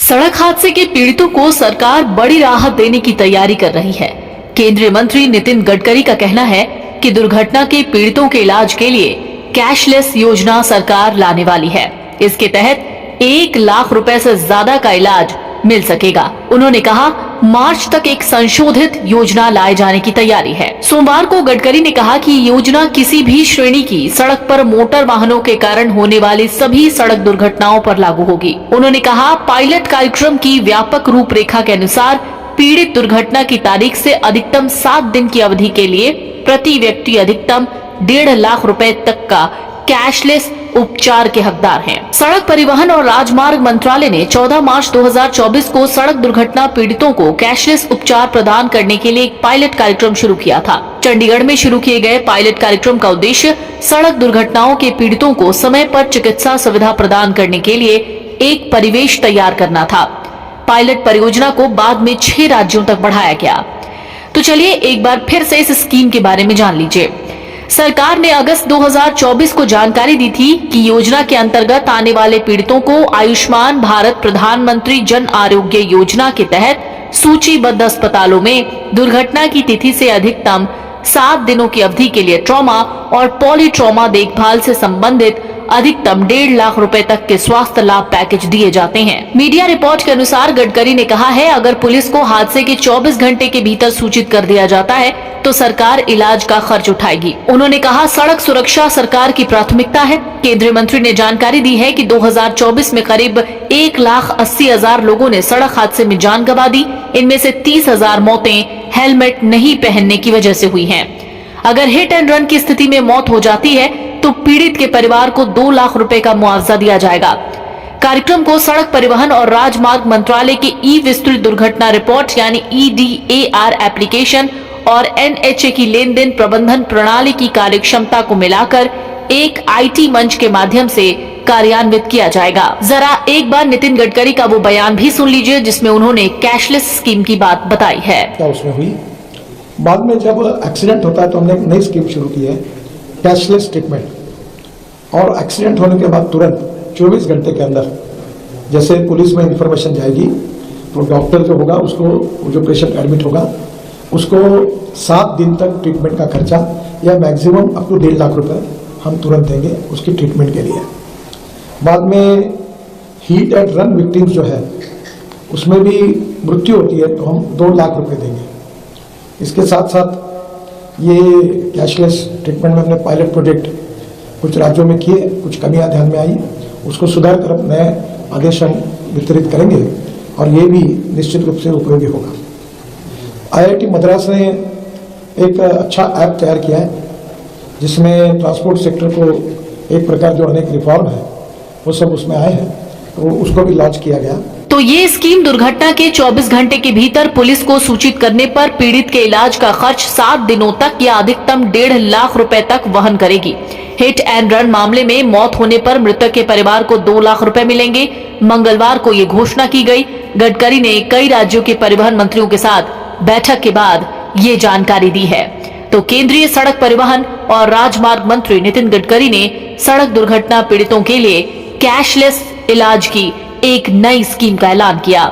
सड़क हादसे के पीड़ितों को सरकार बड़ी राहत देने की तैयारी कर रही है। केंद्रीय मंत्री नितिन गडकरी का कहना है कि दुर्घटना के पीड़ितों के इलाज के लिए कैशलेस योजना सरकार लाने वाली है। इसके तहत 1 लाख रुपए से ज्यादा का इलाज मिल सकेगा। उन्होंने कहा, मार्च तक एक संशोधित योजना लाए जाने की तैयारी है। सोमवार को गडकरी ने कहा कि योजना किसी भी श्रेणी की सड़क पर मोटर वाहनों के कारण होने वाली सभी सड़क दुर्घटनाओं पर लागू होगी। उन्होंने कहा, पायलट कार्यक्रम की व्यापक रूपरेखा के अनुसार पीड़ित दुर्घटना की तारीख से अधिकतम 7 दिन की अवधि के लिए प्रति व्यक्ति अधिकतम 1.5 लाख रुपए तक का कैशलेस उपचार के हकदार हैं। सड़क परिवहन और राजमार्ग मंत्रालय ने 14 मार्च 2024 को सड़क दुर्घटना पीड़ितों को कैशलेस उपचार प्रदान करने के लिए एक पायलट कार्यक्रम शुरू किया था। चंडीगढ़ में शुरू किए गए पायलट कार्यक्रम का उद्देश्य सड़क दुर्घटनाओं के पीड़ितों को समय पर चिकित्सा सुविधा प्रदान करने के लिए एक परिवेश तैयार करना था। पायलट परियोजना को बाद में 6 राज्यों तक बढ़ाया गया। तो चलिए एक बार फिर से इस स्कीम के बारे में जान लीजिए। सरकार ने अगस्त 2024 को जानकारी दी थी कि योजना के अंतर्गत आने वाले पीड़ितों को आयुष्मान भारत प्रधानमंत्री जन आरोग्य योजना के तहत सूचीबद्ध अस्पतालों में दुर्घटना की तिथि से अधिकतम 7 दिनों की अवधि के लिए ट्रॉमा और पॉली ट्रॉमा देखभाल से संबंधित अधिकतम 1.5 लाख रुपए तक के स्वास्थ्य लाभ पैकेज दिए जाते हैं। मीडिया रिपोर्ट के अनुसार गडकरी ने कहा है, अगर पुलिस को हादसे के 24 घंटे के भीतर सूचित कर दिया जाता है तो सरकार इलाज का खर्च उठाएगी। उन्होंने कहा, सड़क सुरक्षा सरकार की प्राथमिकता है। केंद्रीय मंत्री ने जानकारी दी है कि 2024 में करीब 1,80,000 लोगों ने सड़क हादसे में जान गंवा दी। इनमें से 30,000 मौतें हेलमेट नहीं पहनने की वजह से हुई हैं। अगर हिट एंड रन की स्थिति में मौत हो जाती है तो पीड़ित के परिवार को 2 लाख रुपए का मुआवजा दिया जाएगा। कार्यक्रम को सड़क परिवहन और राजमार्ग मंत्रालय की ई विस्तृत दुर्घटना रिपोर्ट यानी EDAR एप्लीकेशन और NHA की लेन देन प्रबंधन प्रणाली की कार्यक्षमता को मिलाकर एक IT मंच के माध्यम से कार्यान्वित किया जाएगा। जरा एक बार नितिन गडकरी का वो बयान भी सुन लीजिए जिसमें उन्होंने कैशलेस स्कीम की बात बताई है। क्या उसमें हुई, बाद में जब एक्सीडेंट होता है तो हमने एक नई स्कीम शुरू की है, कैशलेस ट्रीटमेंट। और एक्सीडेंट होने के बाद तुरंत 24 घंटे के अंदर जैसे पुलिस में इंफॉर्मेशन जाएगी तो डॉक्टर जो होगा उसको, जो पेशेंट एडमिट होगा उसको 7 दिन तक ट्रीटमेंट का खर्चा या मैक्सिमम अप टू 1.5 लाख रुपए हम तुरंत देंगे उसकी ट्रीटमेंट के लिए। बाद में हीट एंड रन विक्टिम्स जो है उसमें भी मृत्यु होती है तो हम 2 लाख रुपए देंगे। इसके साथ साथ ये कैशलेस ट्रीटमेंट में हमने पायलट प्रोजेक्ट कुछ राज्यों में किए, कुछ कमियां ध्यान में आई, उसको सुधार कर नए आदेश हम वितरित करेंगे और ये भी निश्चित रूप से उपयोगी होगा। IIT मद्रास ने एक अच्छा ऐप तैयार किया है जिसमें ट्रांसपोर्ट सेक्टर को एक प्रकार जो अनेक रिफॉर्म है वो सब उसमें आए हैं, तो उसको भी लॉन्च किया गया। तो ये स्कीम दुर्घटना के 24 घंटे के भीतर पुलिस को सूचित करने पर पीड़ित के इलाज का खर्च 7 दिनों तक या अधिकतम 1.5 लाख रुपए तक वहन करेगी। हिट एंड रन मामले में मौत होने पर मृतक के परिवार को 2 लाख रुपए मिलेंगे। मंगलवार को ये घोषणा की गई। गडकरी ने कई राज्यों के परिवहन मंत्रियों के साथ बैठक के बाद ये जानकारी दी है। तो केंद्रीय सड़क परिवहन और राजमार्ग मंत्री नितिन गडकरी ने सड़क दुर्घटना पीड़ितों के लिए कैशलेस इलाज की एक नई स्कीम का ऐलान किया।